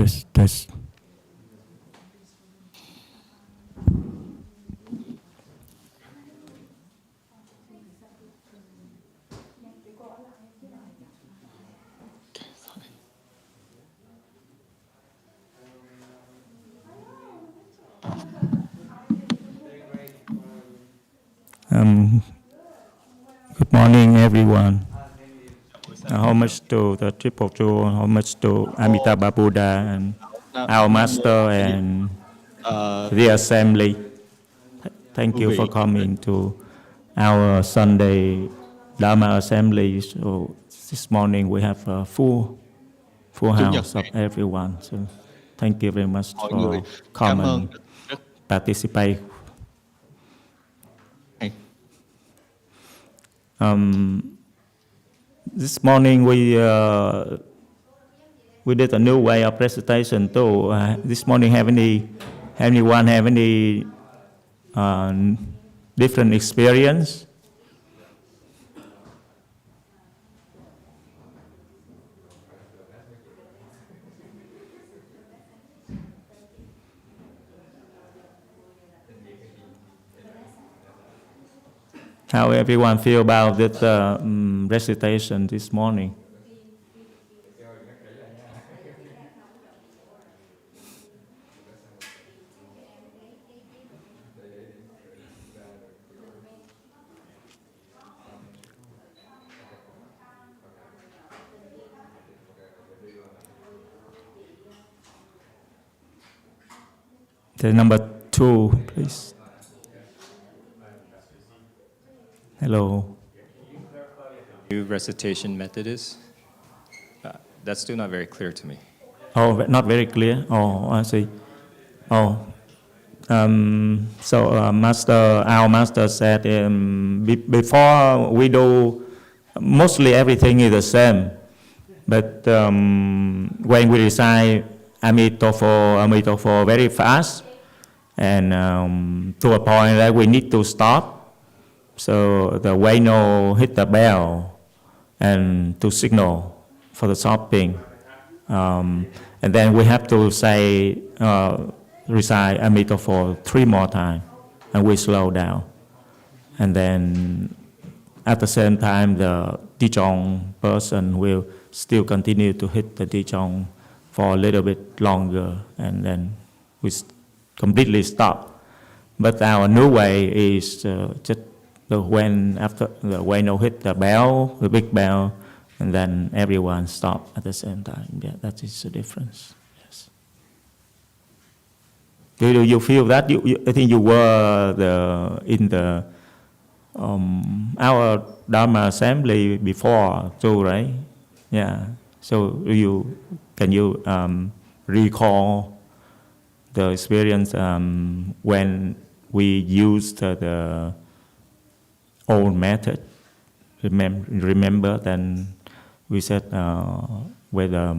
Test. Good morning, everyone. Homage to the Triple Jewel, homage to Amitabha Buddha and our Master and the Assembly. Thank you for coming to our Sunday Dharma Assembly. So this morning we have a full house of everyone. So thank you very much for coming and participate. This morning we did a new way of recitation too. This morning anyone have any different experience? How everyone feel about this recitation this morning? The number 2, please. Hello. New recitation method is? That's still not very clear to me. Oh, not very clear. Oh, I see. Oh, so our master said before we do, mostly everything is the same. But when we recite Emitofuo very fast, and to a point that we need to stop. So the Wayno hit the bell and to signal for the stopping. And then we have to say, recite Emitofuo 3 more times, and we slow down. And then at the same time, the Dichong person will still continue to hit the Dichong for a little bit longer, and then we completely stop. But our new way is just when after the Wayno hit the bell, the big bell, and then everyone stop at the same time. Yeah, that is the difference. Yes. Do you feel that? I think you were in the our Dharma assembly before too, right? Yeah. So can you recall the experience when we used the old method? Remember then we said whether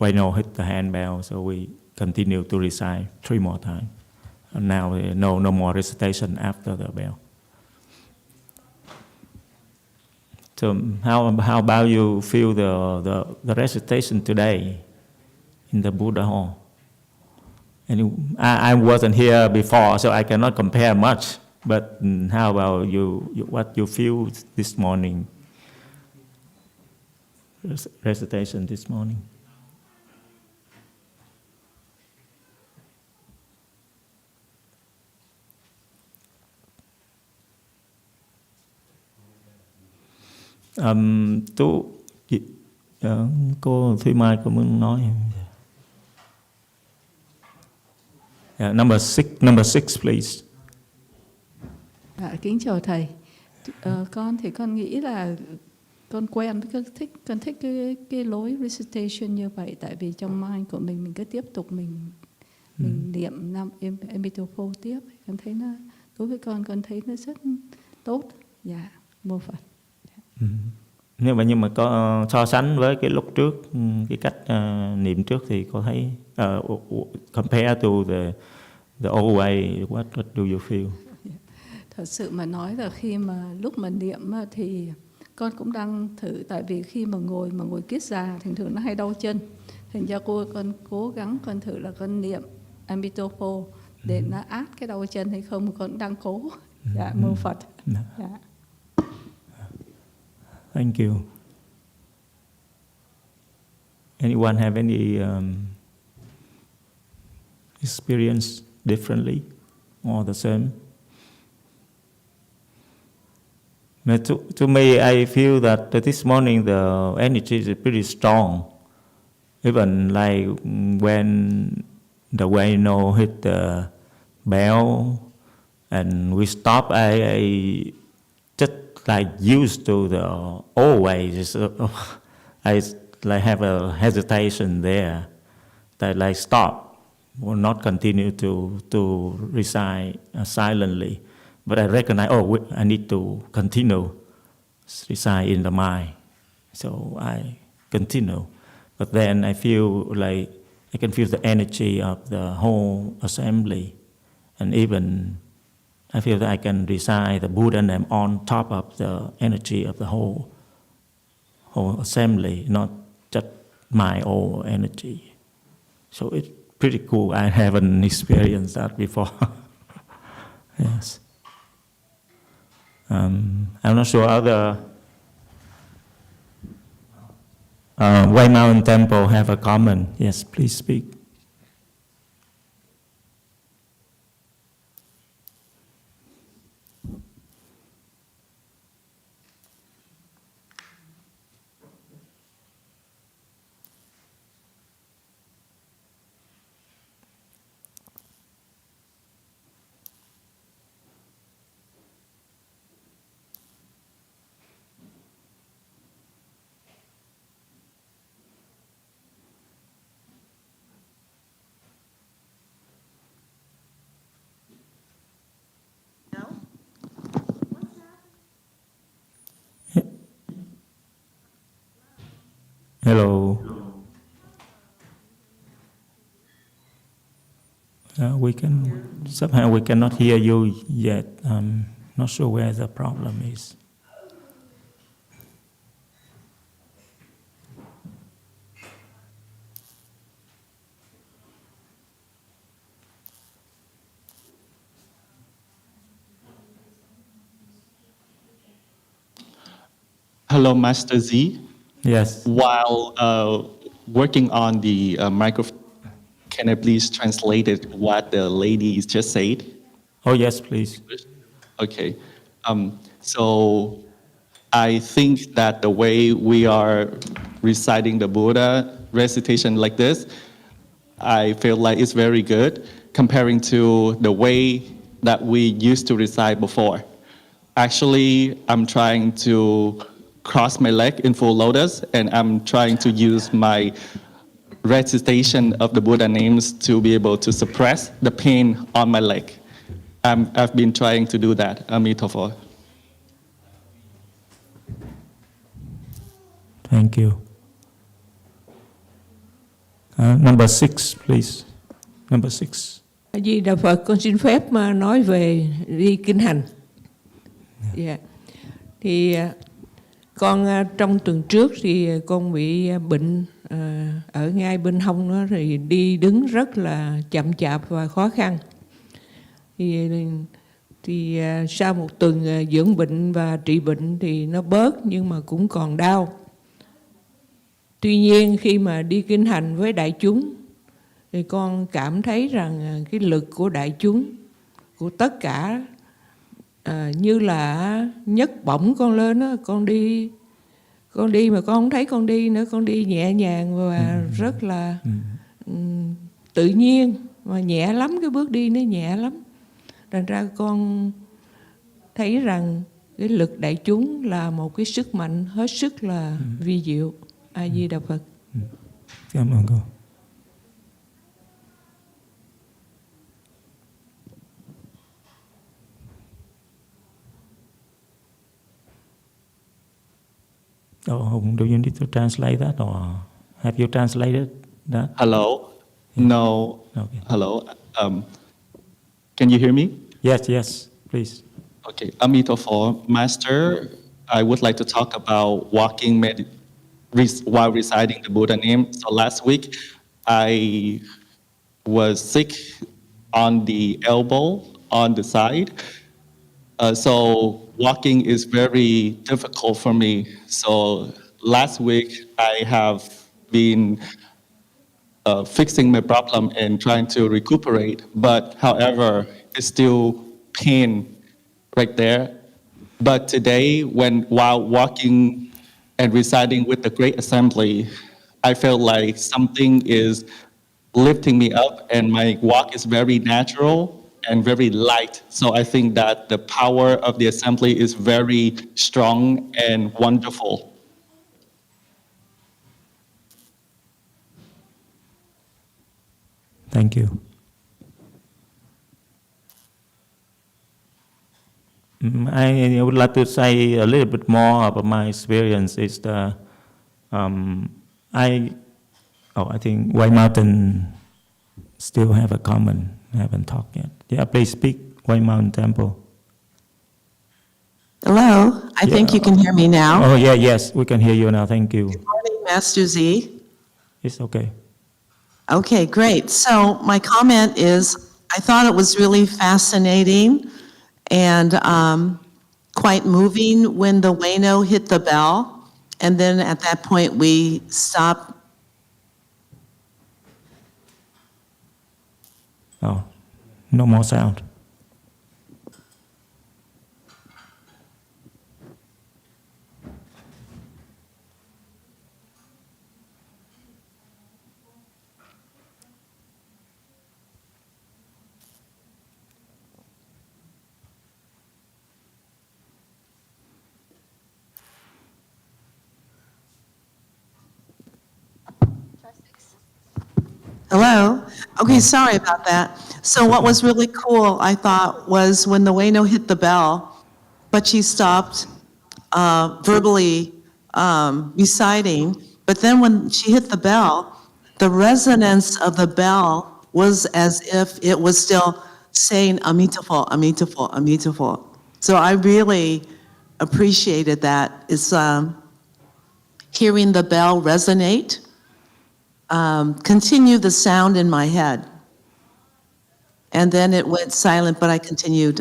Wayno hit the handbell, so we continue to recite 3 more times. And now no more recitation after the bell. So how about you feel the recitation today in the Buddha Hall? And I wasn't here before, so I cannot compare much. But how about you? What you feel this morning? Recitation this morning. Cô Thúy Mai có muốn nói? Yeah, number six, please. Kính chào thầy. Con nghĩ là con quen với con thích cái lối recitation như vậy, tại vì trong mind của mình cứ tiếp tục mình niệm Emitofuo tiếp. Con thấy nó đối với con thấy nó rất tốt. Dạ, mô Phật. Nhưng mà có so sánh với cái lúc trước, cái cách niệm trước thì có thấy compare to the old way, what do you feel? Thật sự mà nói là khi mà lúc mà niệm thì con cũng đang thử, tại vì khi mà ngồi kiết già thường thường nó hay đau chân, Thành ra con cố gắng con thử là con niệm Emitofuo để nó át cái đau chân hay không, con đang cố. Dạ, mô Phật. Dạ. Thank you. Anyone have any experience differently or the same? But to me, I feel that this morning the energy is pretty strong. Even like when the Wayno hit the bell and we stop, I just like used to the old ways. I like have a hesitation there that like stop, will not continue to recite silently. But I recognize, I need to continue recite in the mind. So I continue. But then I feel like I can feel the energy of the whole assembly. And even I feel that I can recite the Buddha name on top of the energy of the whole assembly, not just my own energy. So it's pretty cool. I haven't experienced that before. Yes. I'm not sure other White Mountain Temple have a comment. Yes, please speak. Hello. Somehow we cannot hear you yet. I'm not sure where the problem is. Hello, Master Z. Yes. While working on the microphone, can I please translate it, what the lady just said? Oh, yes, please. Okay. So I think that the way we are reciting the Buddha recitation like this, I feel like it's very good comparing to the way that we used to recite before. Actually, I'm trying to cross my leg in full lotus, and I'm trying to use my recitation of the Buddha names to be able to suppress the pain on my leg. I've been trying to do that. Emitofuo. Thank you. Number 6, please. Number 6. A Di Đà Phật, con xin phép mà nói về đi kinh hành. Yeah. Thì con trong tuần trước thì con bị bệnh ở ngay bên hông đó, thì đi đứng rất là chậm chạp và khó khăn. Thì sau một tuần dưỡng bệnh và trị bệnh thì nó bớt, nhưng mà cũng còn đau. Tuy nhiên khi mà đi kinh hành với đại chúng thì con cảm thấy rằng cái lực của đại chúng, của tất cả, như là nhấc bổng con lên đó, con đi mà con không thấy con đi nữa, con đi nhẹ nhàng và rất là tự nhiên, mà nhẹ lắm, cái bước đi nó nhẹ lắm. Thành ra con thấy rằng cái lực đại chúng là một cái sức mạnh hết sức là vi diệu. A Di Đà Phật. Cảm ơn cô. Do you need to translate that, or have you translated that? Hello? No. Okay. Hello? Can you hear me? Yes, please. Okay. Emitofuo, Master, I would like to talk about walking while reciting the Buddha name. So last week, I was sick on the elbow, on the side. So walking is very difficult for me. So last week, I have been fixing my problem and trying to recuperate. But however, it's still pain right there. But today, while walking and reciting with the Great Assembly, I felt like something is lifting me up, and my walk is very natural and very light. So I think that the power of the assembly is very strong and wonderful. Thank you. I would like to say a little bit more about my experience. I think White Mountain still have a comment. I haven't talked yet. Yeah, please speak, White Mountain Temple. Hello, I think you can hear me now. Oh, yeah, yes, we can hear you now. Thank you. Good morning, Master Z. It's okay. Okay, great. So my comment is, I thought it was really fascinating and quite moving when the Wano hit the bell. And then at that point, we stopped. Oh, no more sound. Hello? Okay, sorry about that. So what was really cool, I thought, was when the Wano hit the bell, but she stopped verbally reciting. But then when she hit the bell, the resonance of the bell was as if it was still saying Emitofuo, Emitofuo, Emitofuo. So I really appreciated that. It's hearing the bell resonate. Continue the sound in my head. And then it went silent, but I continued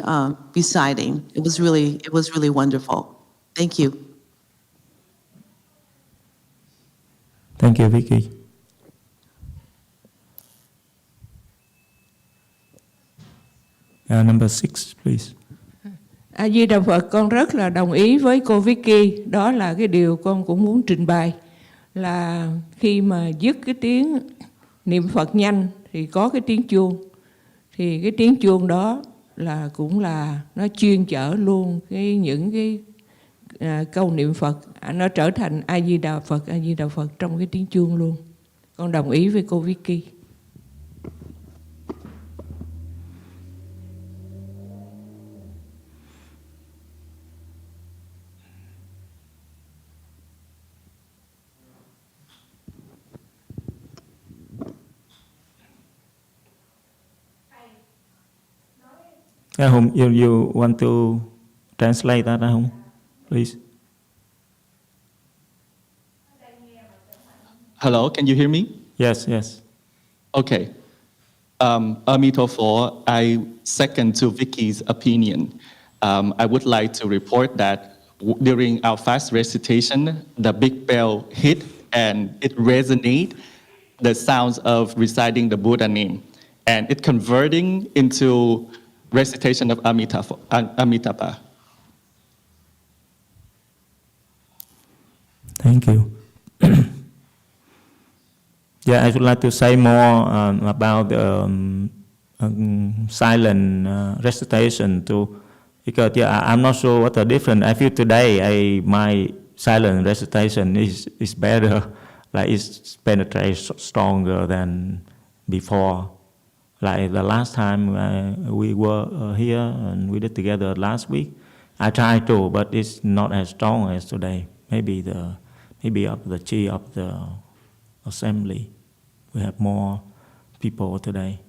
reciting. It was really wonderful. Thank you. Thank you, Vicky. Number 6, please. A Di Đà Phật, con rất là đồng ý với cô Vicky. Đó là cái điều con cũng muốn trình bày. Là khi mà dứt cái tiếng niệm Phật nhanh thì có cái tiếng chuông. Thì cái tiếng chuông đó là cũng là nó chuyên chở luôn những cái câu niệm Phật. Nó trở thành A Di Đà Phật, A Di Đà Phật trong cái tiếng chuông luôn. Con đồng ý với cô Vicky. Hùng, you want to translate that, Hùng, please? Hello, can you hear me? Yes, yes. Okay. Emitofuo, I second to Vicky's opinion. I would like to report that during our fast recitation, the big bell hit and it resonated the sounds of reciting the Buddha name, and it converting into recitation of Amitabha. Thank you. Yeah, I would like to say more about silent recitation too, because I'm not sure what the difference. I feel today my silent recitation is better, like it penetrates stronger than before. Like the last time we were here and we did together last week, I tried to, but it's not as strong as today. Maybe of the chi of the assembly, we have more people today.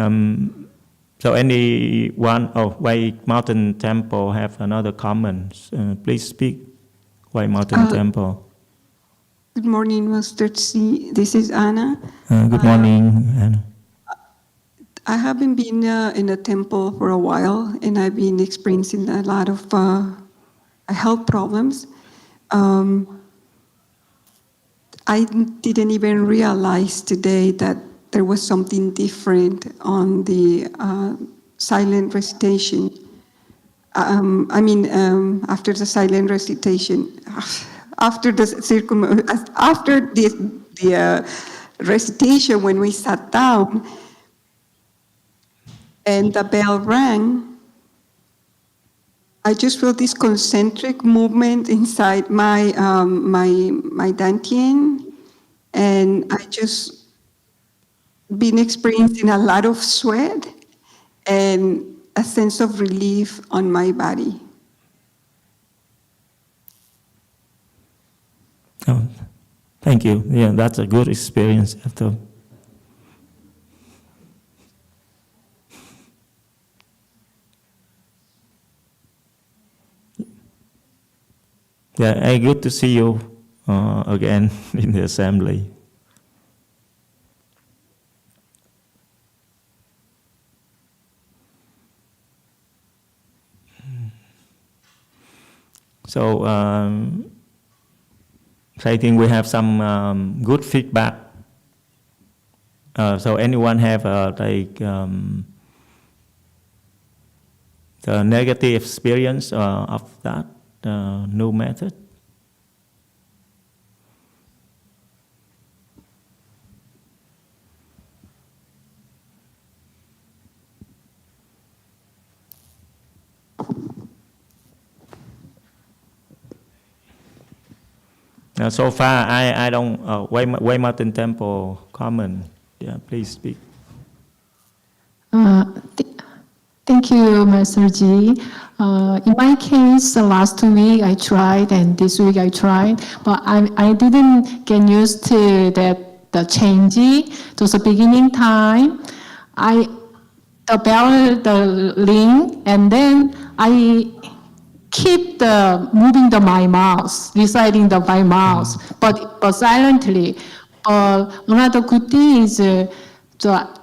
So anyone of White Mountain Temple have another comment? Please speak. White Mountain Temple. Good morning, Master Tzu. This is Anna. Good morning, Anna. I haven't been in a temple for a while, and I've been experiencing a lot of health problems. I didn't even realize today that there was something different on the silent recitation. After the silent recitation, after the recitation, when we sat down and the bell rang, I just felt this concentric movement inside my dantian, and I just been experiencing a lot of sweat and a sense of relief on my body. Oh, thank you. Yeah, that's a good experience after. Yeah, good to see you again in the assembly. So I think we have some good feedback. So anyone have the negative experience of that new method? So far, I don't. Way Mountain Temple comment. Yeah, please speak. Thank you, Master Ji. In my case, the last 2 weeks I tried, and this week I tried, but I didn't get used to the change to the beginning time. The bell, the ring, and then I keep moving my mouth, reciting my mouth, but silently. Another good thing is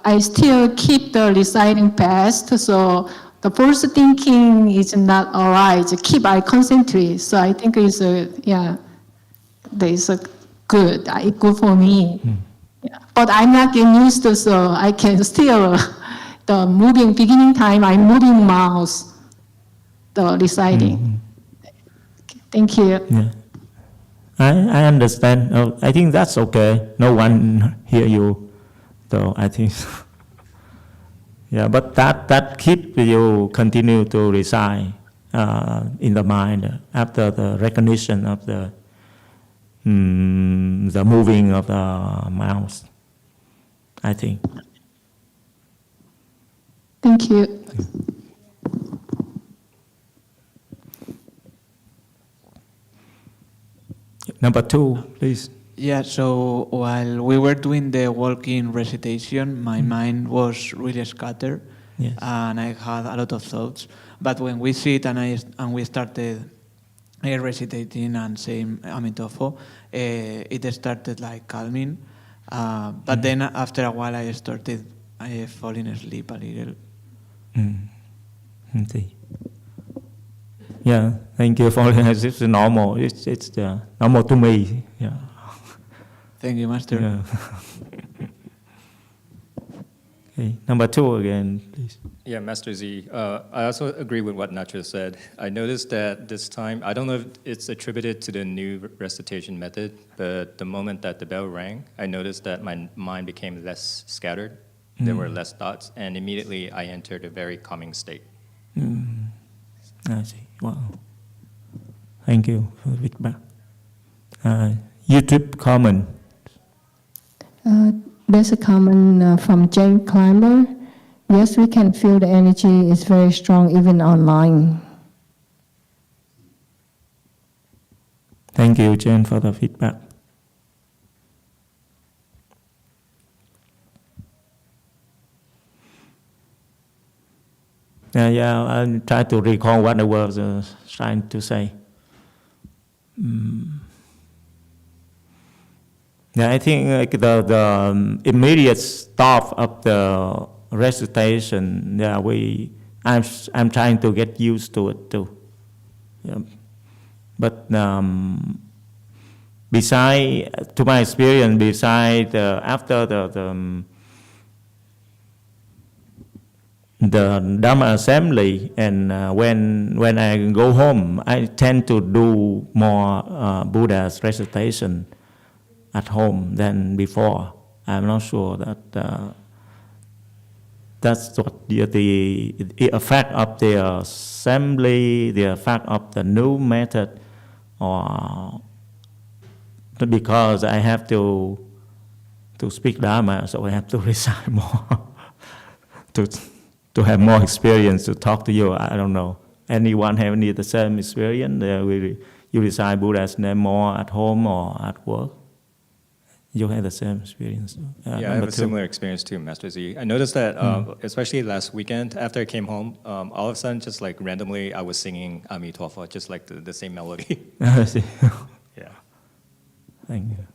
I still keep the reciting fast, so the first thinking is not all right. Keep I concentrate. So I think it's there's a good for me. Yeah. But I'm not getting used to, so I can still the moving beginning time. I'm moving mouth, the reciting. Okay, thank you. Yeah. I understand. I think that's okay. No one hear you, so I think. Yeah, but that keep you continue to recite in the mind after the recognition of the moving of the mouth, I think. Thank you. Number 2, please. Yeah, so while we were doing the walking recitation, my mind was really scattered, Yes. and I had a lot of thoughts. But when we sit and we started recitating and saying Emitofuo, it started like calming. But then after a while, I started falling asleep a little. See. Yeah, thank you for it's normal. It's normal to me. Yeah. Thank you, Master. Yeah. Okay, number 2 again, please. Yeah, Master Z. I also agree with what Nacho said. I noticed that this time, I don't know if it's attributed to the new recitation method, but the moment that the bell rang, I noticed that my mind became less scattered. There were less thoughts, and immediately I entered a very calming state. I see. Wow. Thank you for the feedback. YouTube comment. There's a comment from Jane Climber. Yes, we can feel the energy is very strong even online. Thank you, Jane, for the feedback. Yeah, I'll try to recall what I was trying to say. Yeah, I think the immediate stop of the recitation, yeah, I'm trying to get used to it too. Yeah. But beside, to my experience, beside after the Dharma assembly, and when I go home, I tend to do more Buddha's recitation at home than before. I'm not sure that that's what the effect of the assembly, the effect of the new method, or because I have to speak Dharma, so I have to recite more to have more experience to talk to you. I don't know. Anyone have any the same experience? You recite Buddha's name more at home or at work? You have the same experience? Yeah, I have a similar experience too, Master Z. I noticed that, especially last weekend, after I came home, all of a sudden, just like randomly, I was singing Emitofuo, just like the same melody. I see. Yeah. Thank you.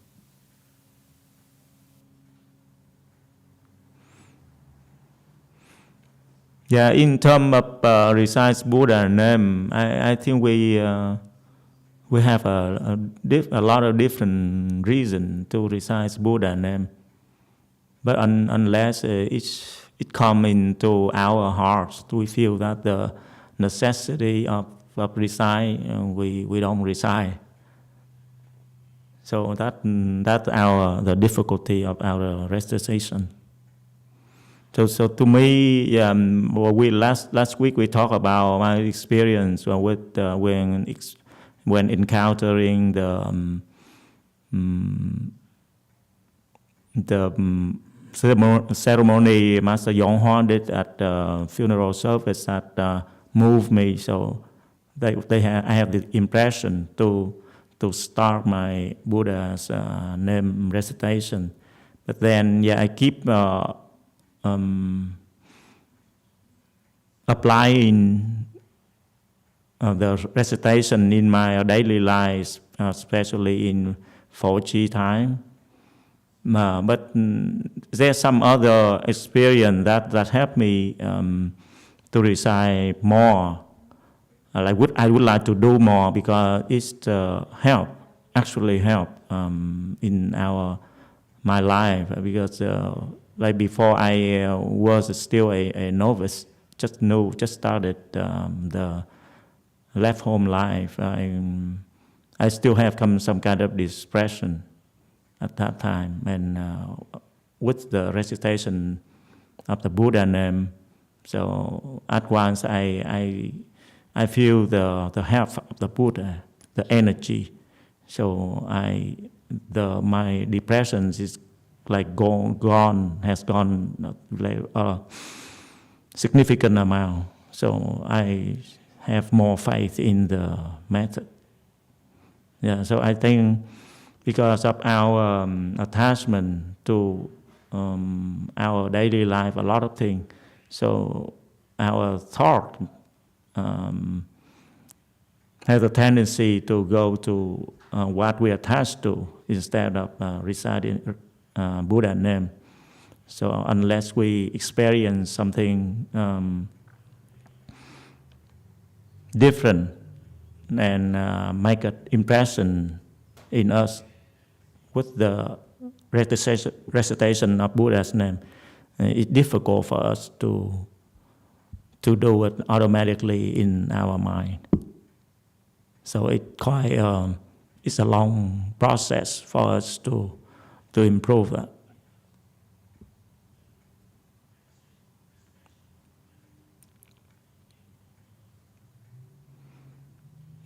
Yeah, in terms of recite Buddha name, I think we have a lot of different reasons to recite Buddha name, but unless it comes into our hearts, we feel that the necessity of recite, we don't recite. So that's the difficulty of our recitation. So to me, last week we talked about my experience with when encountering the ceremony Master Yonghua did at the funeral service that moved me. So I have the impression to start my Buddha's name recitation, but then I keep applying the recitation in my daily life, especially in 4G time. But there's some other experience that helped me to recite more. I would like to do more because it's actually help in my life, because like before I was still a novice, just started the left home life. I still have some kind of depression at that time, and with the recitation of the Buddha name, so at once I feel the help of the Buddha, the energy. So my depression is like has gone like a significant amount. So I have more faith in the method. Yeah, so I think because of our attachment to our daily life, a lot of things, so our thought has a tendency to go to what we attach to instead of reciting Buddha name. So unless we experience something different and make an impression in us with the recitation of Buddha's name, it's difficult for us to do it automatically in our mind. So it's a long process for us to improve that.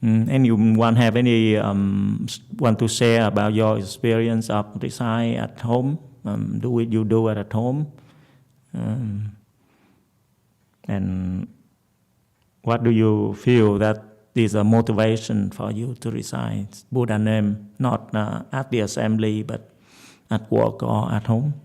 Anyone have any want to share about your experience of recite at home? You do it at home? And what do you feel that is a motivation for you to recite Buddha name, not at the assembly, but at work or at home?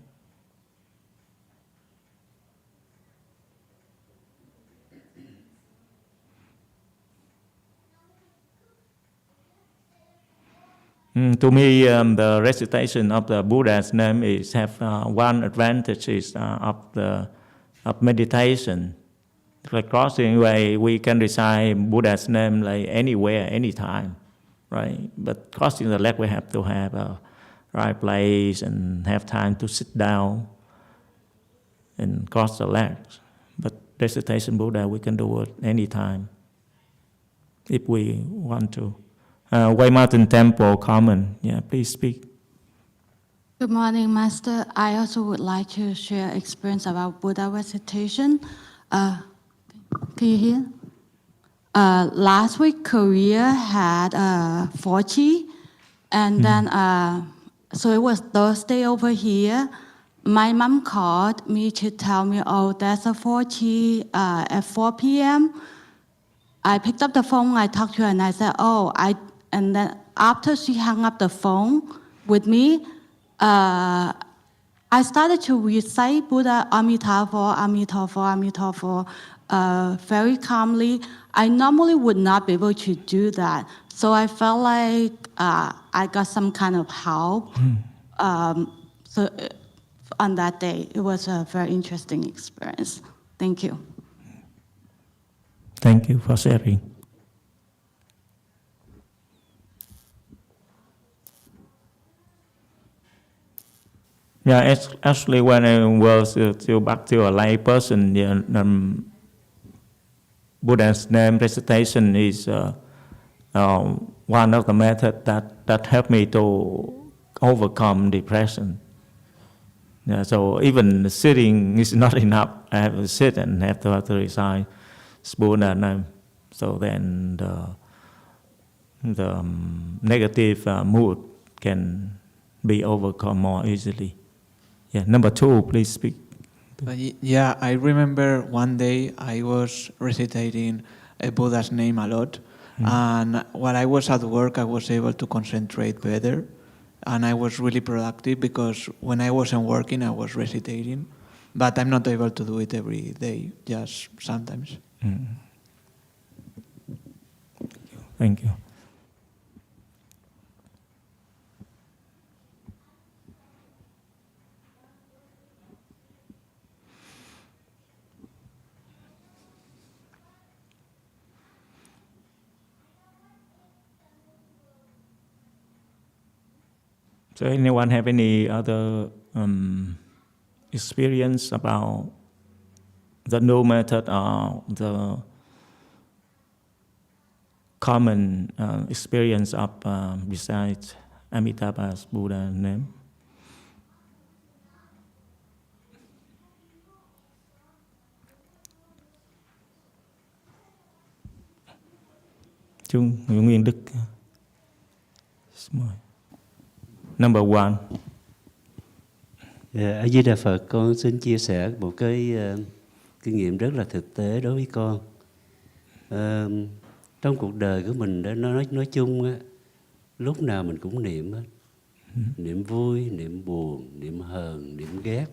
To me, the recitation of the Buddha's name is have one advantage is of meditation. Like crossing way, we can recite Buddha's name like anywhere, anytime, right? But crossing the leg, we have to have a right place and have time to sit down and cross the legs. But recitation Buddha, we can do it anytime if we want to. White Mountain Temple, Common. Yeah, please speak. Good morning, Master. I also would like to share experience about Buddha recitation. Can you hear? Last week, Korea had 40, and then so it was Thursday over here. My mom called me to tell me, oh, there's a 40 at 4 p.m. I picked up the phone, I talked to her, and I said, and then after she hung up the phone with me, I started to recite Buddha Emitofuo, Emitofuo, Emitofuo, very calmly. I normally would not be able to do that. So I felt like I got some kind of help. So on that day, it was a very interesting experience. Thank you. Thank you for sharing. Yeah, actually, when I was still back to a lay person, Buddha's name recitation is one of the methods that helped me to overcome depression. Yeah, so even sitting is not enough. I have to sit and have to recite Buddha's name. So then the negative mood can be overcome more easily. Yeah, number 2, please speak. Yeah, I remember one day I was recitating a Buddha's name a lot, and while I was at work, I was able to concentrate better, and I was really productive because when I wasn't working, I was recitating, but I'm not able to do it every day, just sometimes. Thank you. So anyone have any other experience about the new method or the common experience of besides Amitabha's Buddha name? Trung Nguyên Đức. Number 1. A Di Đà Phật, con xin chia sẻ một cái kinh nghiệm rất là thực tế đối với con. Trong cuộc đời của mình đã nói chung á, lúc nào mình cũng niệm hết. Niệm vui, niệm buồn, niệm hờn, niệm ghét,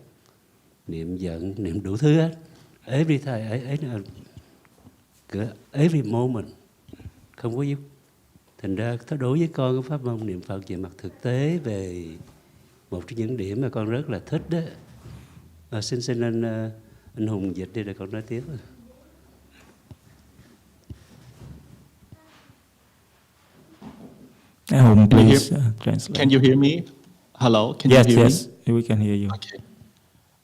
niệm giận, niệm đủ thứ hết. Every time, every moment, không có giúp. Thành ra đối với con cái pháp môn niệm Phật về mặt thực tế, về một trong những điểm mà con rất là thích đó. Xin anh Hùng dịch đi để con nói tiếp. Hùng, please translate. Can you hear me? Hello, can yes, you hear yes, me? we can hear you. Okay.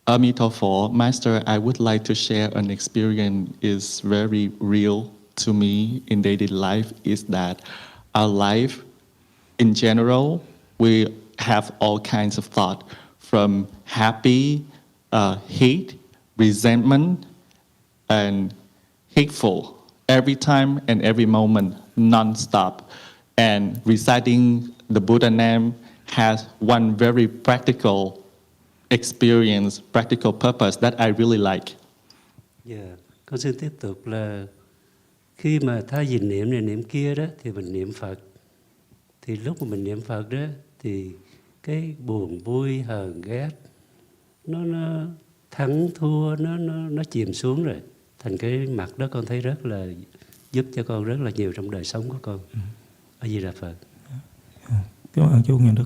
Emitofuo, Master, I would like to share an experience is very real to me in daily life is that our life in general, we have all kinds of thought from happy, hate, resentment, and hateful every time and every moment, non-stop. And reciting the Buddha name has one very practical experience, practical purpose that I really like. Yeah, con xin tiếp tục là khi mà thay vì niệm này niệm kia đó thì mình niệm Phật. Thì lúc mà mình niệm Phật đó thì cái buồn vui hờn ghét nó thắng thua nó chìm xuống rồi. Thành cái mặt đó con thấy rất là giúp cho con rất là nhiều trong đời sống của con. A Di Đà Phật. Cảm ơn chú Nhân Đức.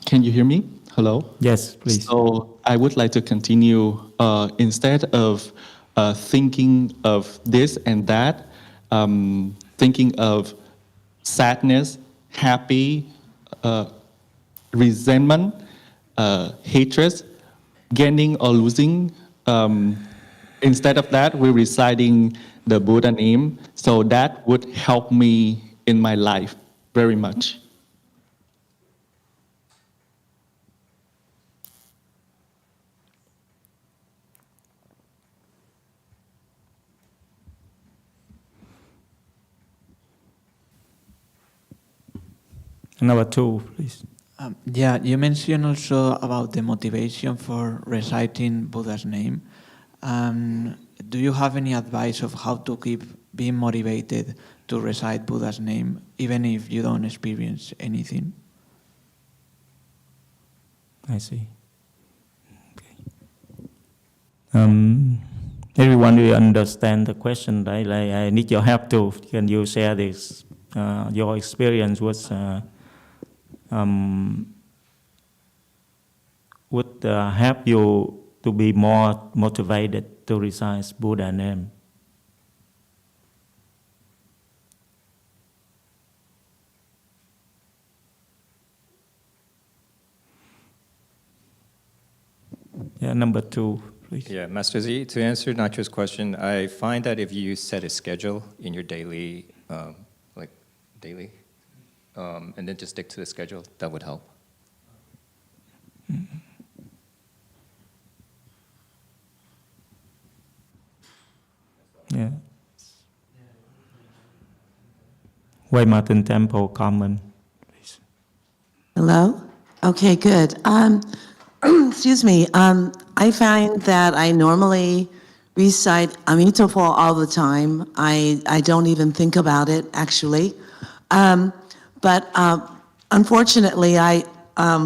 Can you hear me? Hello? Yes, please. So I would like to continue, instead of thinking of this and that, thinking of sadness, happy, resentment, hatred, gaining or losing. Instead of that, we're reciting the Buddha name. So that would help me in my life very much. Number 2, please. Yeah, you mentioned also about the motivation for reciting Buddha's name. Do you have any advice of how to keep being motivated to recite Buddha's name, even if you don't experience anything? I see. Okay. Everyone will understand the question, right? Like, I need your help too. Can you share this, your experience would help you to be more motivated to recite Buddha name? Yeah, number 2, please. Yeah, Master Z, to answer Nacho's question, I find that if you set a schedule in your daily, and then just stick to the schedule, that would help. Yeah. Wei Martin Temple, comment, please. Hello? Okay, good. Excuse me. I find that I normally recite Emitofuo all the time. I don't even think about it, actually. But unfortunately,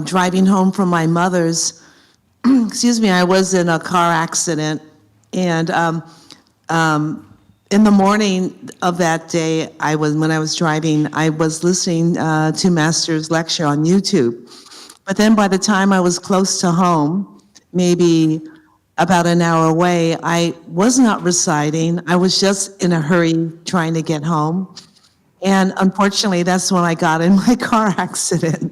driving home from my mother's, excuse me, I was in a car accident. And in the morning of that day, when I was driving, I was listening to Master's lecture on YouTube. But then by the time I was close to home, maybe about an hour away, I was not reciting. I was just in a hurry trying to get home. And unfortunately, that's when I got in my car accident.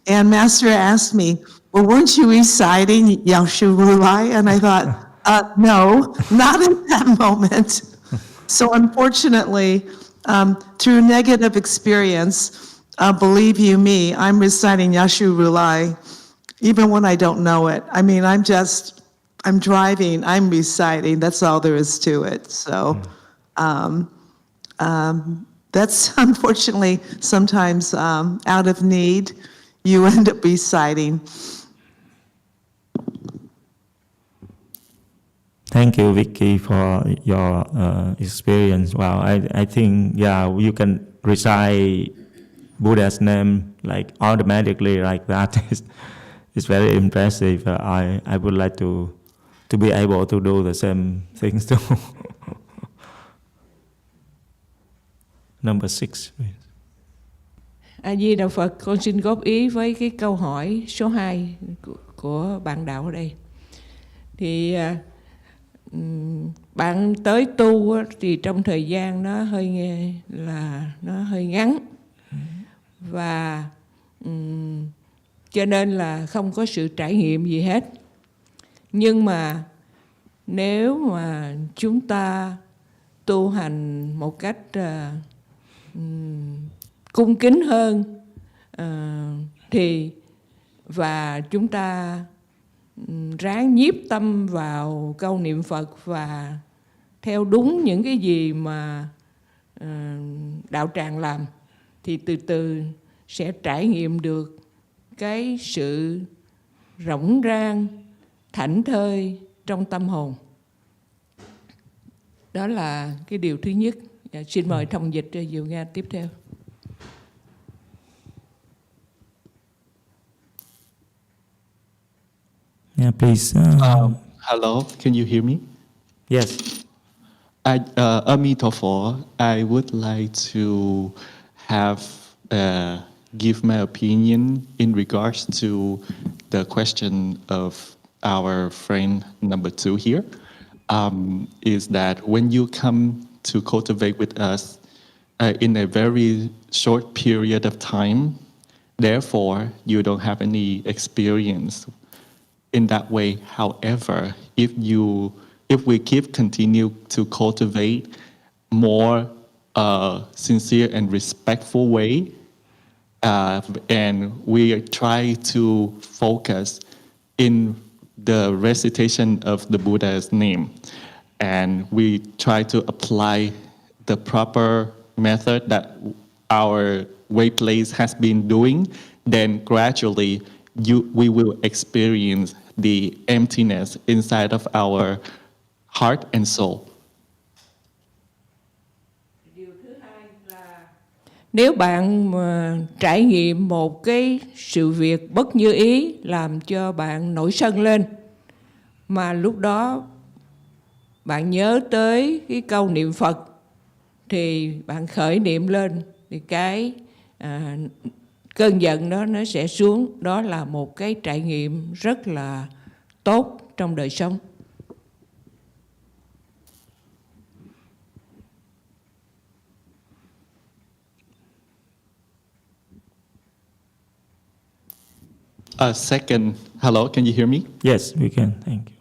And Master asked me, well, weren't you reciting Yashu Rulai? And I thought, no, not in that moment. So unfortunately, through negative experience, believe you me, I'm reciting Yashu Rulai, even when I don't know it. I mean, I'm driving, I'm reciting, that's all there is to it. So that's unfortunately sometimes out of need, you end up reciting. Thank you, Vicky, for your experience. Wow, I think, yeah, you can recite Buddha's name like automatically like that. It's very impressive. I would like to be able to do the same things too. Number 6, please. A Di Đà Phật, con xin góp ý với cái câu hỏi số 2 của bạn đạo ở đây. Thì bạn tới tu thì trong thời gian nó hơi ngắn, và cho nên là không có sự trải nghiệm gì hết. Nhưng mà nếu mà chúng ta tu hành một cách cung kính hơn, và chúng ta ráng nhiếp tâm vào câu niệm Phật và theo đúng những cái gì mà đạo tràng làm, thì từ từ sẽ trải nghiệm được cái sự rỗng rang, thảnh thơi trong tâm hồn. Đó là cái điều thứ nhất. Xin mời thông dịch Diệu Nga tiếp theo. Yeah, please. Hello, can you hear me? Yes. Emitofuo, I would like to have give my opinion in regards to the question of our friend number 2 here. Is that when you come to cultivate with us in a very short period of time, therefore you don't have any experience in that way. However, if we continue to cultivate more sincere and respectful way, and we try to focus in the recitation of the Buddha's name, and we try to apply the proper method that our way place has been doing, then gradually we will experience the emptiness inside of our heart and soul. Nếu bạn mà trải nghiệm một cái sự việc bất như ý làm cho bạn nổi sân lên, mà lúc đó bạn nhớ tới cái câu niệm Phật thì bạn khởi niệm lên, thì cái cơn giận đó nó sẽ xuống. Đó là một cái trải nghiệm rất là tốt trong đời sống. Second, hello, can you hear me? Yes, we can. Thank you.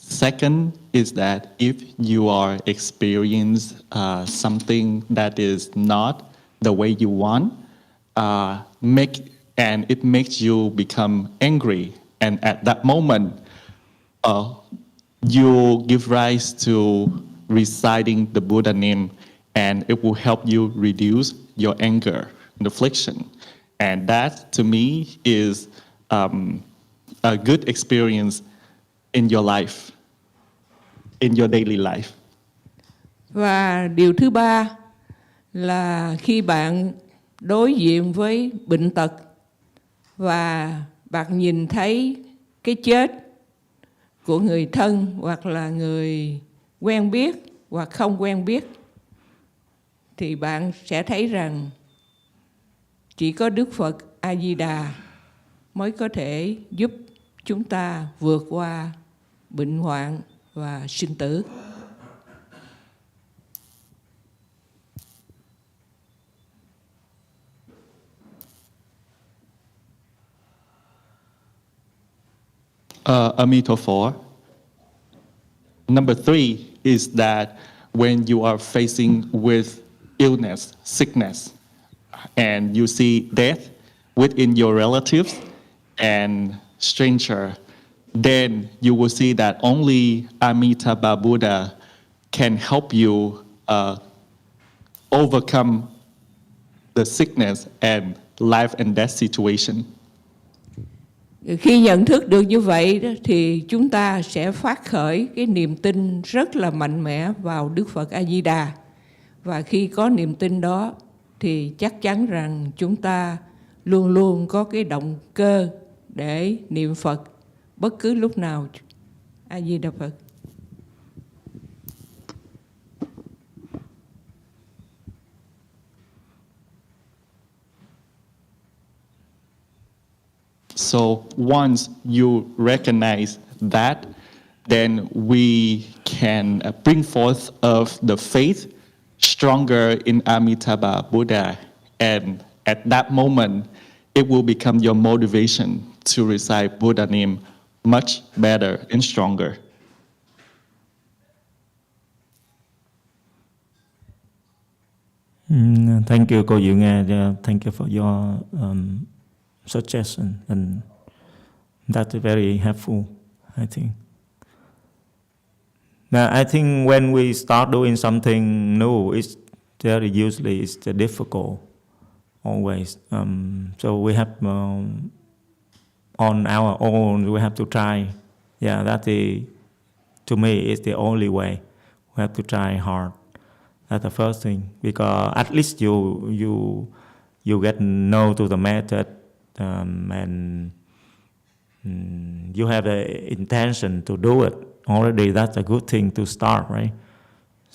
Second is that if you are experience something that is not the way you want, it makes you become angry, and at that moment, you give rise to reciting the Buddha name, and it will help you reduce your anger and affliction. And that, to me, is a good experience in your life, in your daily life. Và điều thứ ba là khi bạn đối diện với bệnh tật và bạn nhìn thấy cái chết của người thân hoặc là người quen biết hoặc không quen biết, thì bạn sẽ thấy rằng chỉ có Đức Phật A Di Đà mới có thể giúp chúng ta vượt qua bệnh hoạn và sinh tử. Emitofuo. Number 3 is that when you are facing with illness, sickness, and you see death within your relatives and stranger, then you will see that only Amitabha Buddha can help you overcome the sickness and life and death situation. Khi nhận thức được như vậy đó, thì chúng ta sẽ phát khởi cái niềm tin rất là mạnh mẽ vào Đức Phật A Di Đà. Và khi có niềm tin đó thì chắc chắn rằng chúng ta luôn luôn có cái động cơ để niệm Phật bất cứ lúc nào. A Di Đà Phật. So once you recognize that, then we can bring forth of the faith stronger in Amitabha Buddha, and at that moment, it will become your motivation to recite Buddha name much better and stronger. Thank you, cô Diệu Nga. Thank you for your suggestion, and that's very helpful, I think. Now, I think when we start doing something new, it's difficult, always. So we have, on our own, we have to try. Yeah, to me, is the only way. We have to try hard. That's the first thing, because at least you get know to the method, and you have the intention to do it already. That's a good thing to start, right?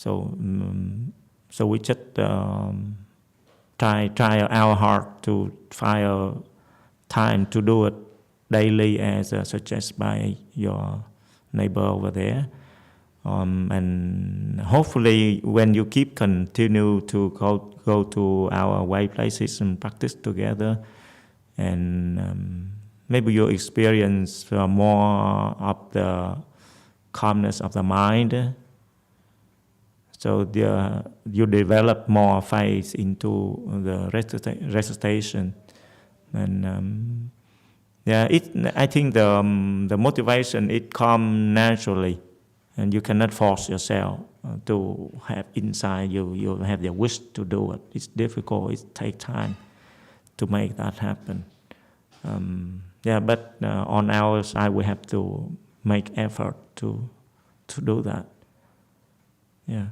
So we just try our hard to find a time to do it daily, as suggested by your neighbor over there. And hopefully, when you continue to go to our way places and practice together, and maybe you experience more of the calmness of the mind. So you develop more faith into the recitation, and I think the motivation it comes naturally. And you cannot force yourself to have inside you. You have the wish to do it. It's difficult. It takes time to make that happen. But on our side, we have to make effort to do that. Yeah,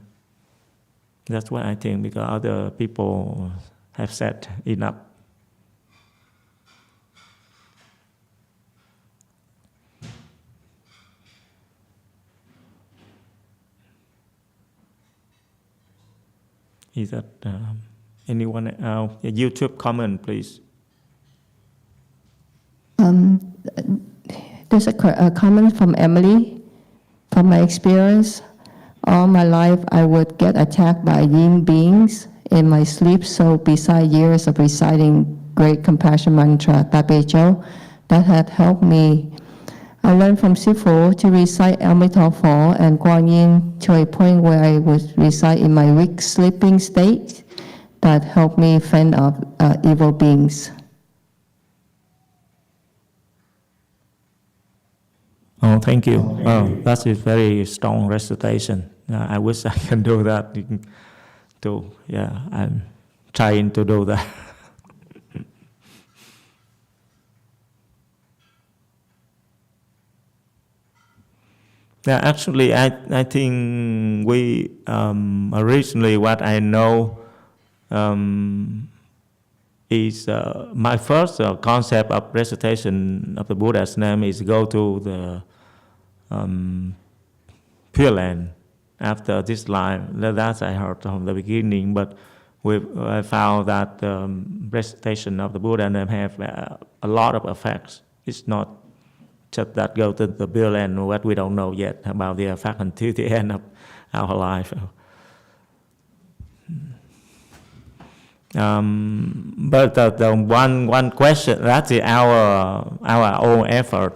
that's what I think, because other people have said enough. Is that anyone else? YouTube comment, please. There's a comment from Emily. From my experience, all my life I would get attacked by yin beings in my sleep. So beside years of reciting great compassion mantra, Tabe Chou, that had helped me. I learned from Sifu to recite Emitofuo and Guan Yin to a point where I would recite in my weak sleeping state. That helped me fend off evil beings. Oh, thank you. Oh, that is very strong recitation. I wish I can do that too. Yeah, I'm trying to do that. Yeah, actually, I think we originally what I know is my first concept of recitation of the Buddha's name is go to the Pure Land after this life. That I heard from the beginning, but I found that recitation of the Buddha name have a lot of effects. It's not just that go to the Pure Land, what we don't know yet about the effect until the end of our life. But the one question, that's our own effort.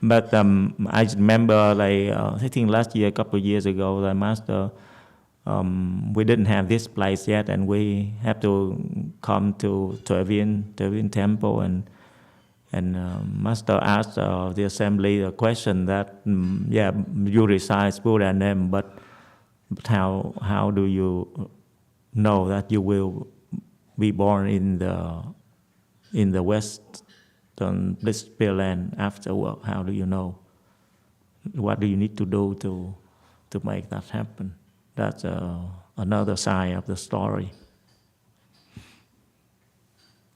But I remember, I think last year, a couple of years ago, the master, we didn't have this place yet, and we have to come to Xian temple, and master asked the assembly a question that, you recite Buddha name, but how do you know that you will be born in the Western Bliss Pure Land afterward? How do you know? What do you need to do to make that happen? That's another side of the story.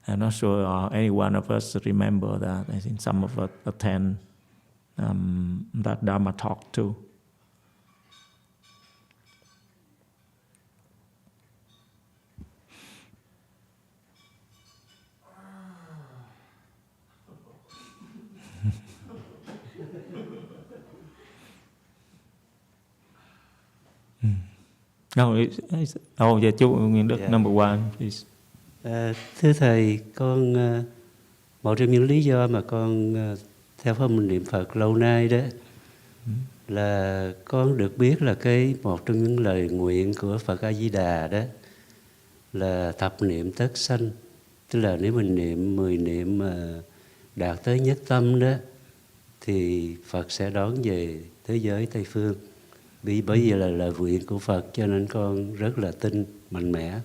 I'm not sure any one of us remember that. I think some of us attend that Dharma talk too. No, dạ chú Nguyên Đức, number one, please. Thưa thầy, con một trong những lý do mà con theo pháp môn niệm Phật lâu nay đó là con được biết là một trong những lời nguyện của Phật A Di Đà đó là thập niệm tất sanh, tức là nếu mình niệm 10 niệm mà đạt tới nhất tâm đó thì Phật sẽ đón về thế giới Tây Phương. Bởi vì là lời nguyện của Phật cho nên con rất là tin mạnh mẽ.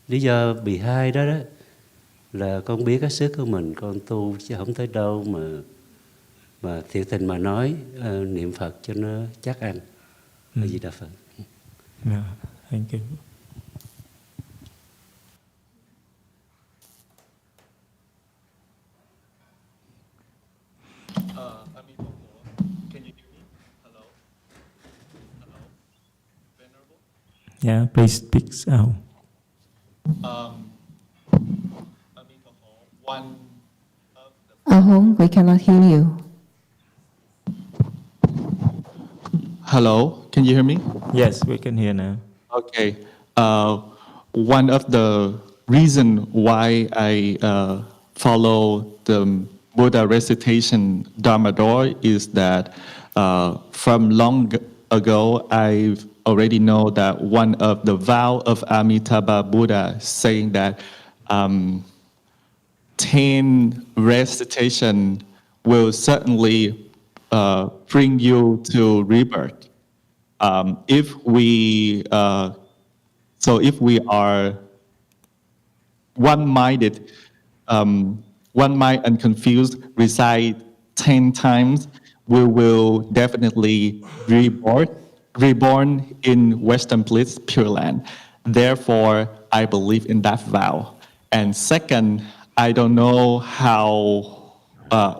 Lý do bị hai đó là con biết cái sức của mình, con tu chứ không tới đâu mà thiệt tình mà nói niệm Phật cho nó chắc ăn. A Di Đà Phật. Yeah, thank you. Can you hear me? Hello? Hello? Venerable? Yeah, please speak out. Ahong, we cannot hear you. Hello, can you hear me? Yes, we can hear now. Okay. One of the reason why I follow the Buddha recitation Dharma door is that from long ago, I've already know that one of the vow of Amitabha Buddha saying that 10 recitation will certainly bring you to rebirth. If we are one-minded, one mind and confused, recite 10 times, we will definitely reborn in Western bliss, Pure Land. Therefore, I believe in that vow. And second, I don't know how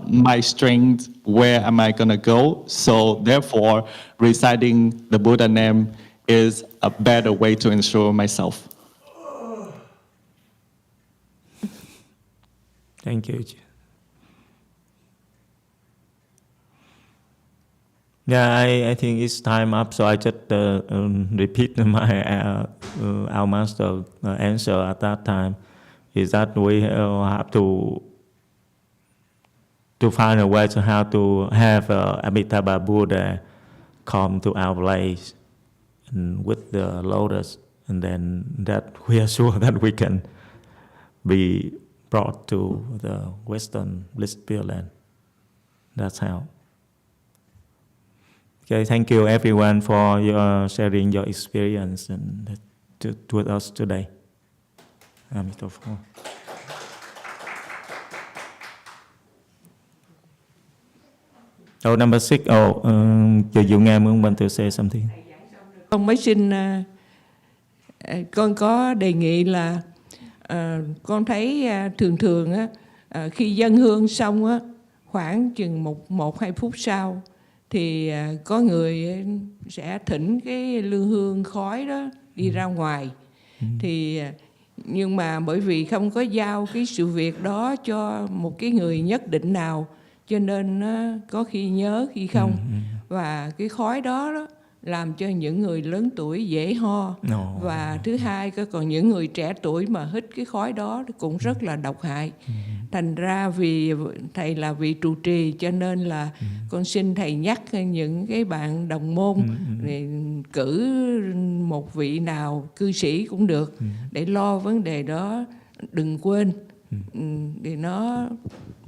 my strength, where am I gonna go? So therefore, reciting the Buddha name is a better way to ensure myself. Thank you. Yeah, I think it's time up, so I just repeat my our master answer at that time. Is that we have to find a way to how to have Amitabha Buddha come to our place and with the lotus, and then that we are sure that we can be brought to the Western bliss Pure Land. That's how. Okay, thank you everyone for your sharing your experience and with us today. Emitofuo. Oh, number 6. Oh, you want to say something? Con mới xin, con có đề nghị là con thấy thường á, khi dâng hương xong á, khoảng chừng 1-2 phút sau thì có người sẽ thỉnh cái lư hương khói đó đi ra ngoài. Thì nhưng mà bởi vì không có giao cái sự việc đó cho một cái người nhất định nào, cho nên có khi nhớ khi không. Và cái khói đó làm cho những người lớn tuổi dễ ho. Và thứ hai, còn những người trẻ tuổi mà hít cái khói đó cũng rất là độc hại. Thành ra vì thầy là vị trụ trì, cho nên là con xin thầy nhắc những cái bạn đồng môn để cử một vị nào cư sĩ cũng được để lo vấn đề đó, đừng quên. Để nó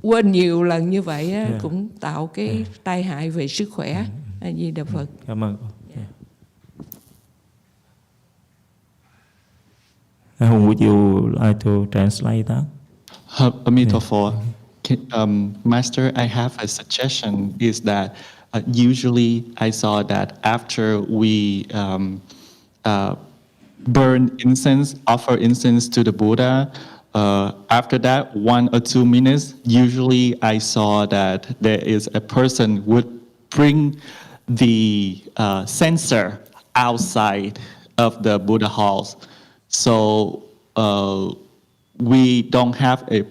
quên nhiều lần như vậy cũng tạo cái tai hại về sức khỏe. A Di Đà Phật. Cảm ơn. Would you like to translate that? Emitofuo. Master, I have a suggestion is that usually I saw that after we burn incense, offer incense to the Buddha, after that 1 or 2 minutes, usually I saw that there is a person would bring the censer outside of the Buddha halls. So we don't have a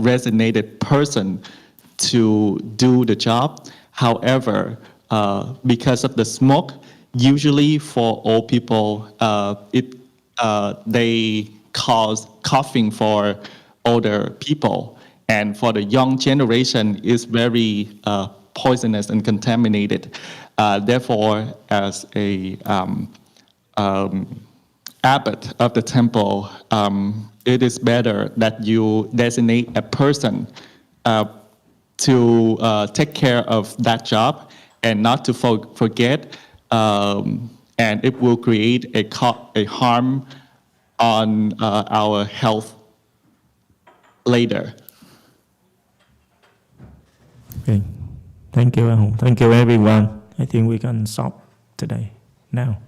designated person to do the job. However, because of the smoke, usually for old people, they cause coughing for older people, and for the young generation, it's very poisonous and contaminated. Therefore, as a abbot of the temple, it is better that you designate a person to take care of that job and not to forget, and it will create a harm on our health later. Okay. Thank you, everyone. I think we can stop today now.